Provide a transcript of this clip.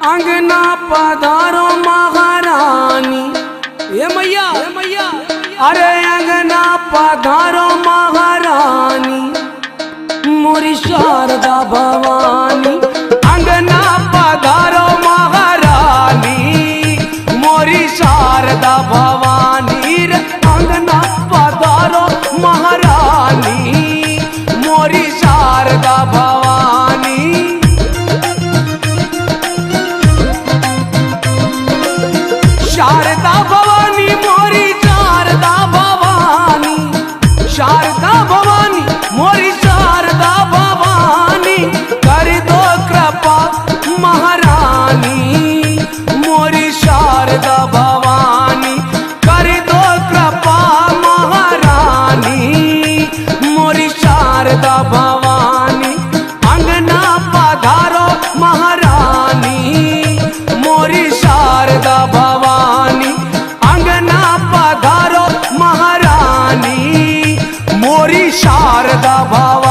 अंगना पधारो महारानी। हे मैया अरे अंगना पधारो महारानी मोरी शारदा भवानी। अंगना पधारो महारानी मोरी शारदा भवानी रे। अंगना पधारो महारानी मोरी शारदा भवानी। शारदा भवानी मोरी शारदा भवानी। शारदा भवानी मोरी शारदा भवानी कर दो कृपा महारानी मोरी शारदा भवानी। कर दो कृपा महारानी मोरी शारदा भवानी। अंगना पधारो महारानी मोरी शारदा भवानी। अंगना पधारो महारानी मोरी शारदा भवानी।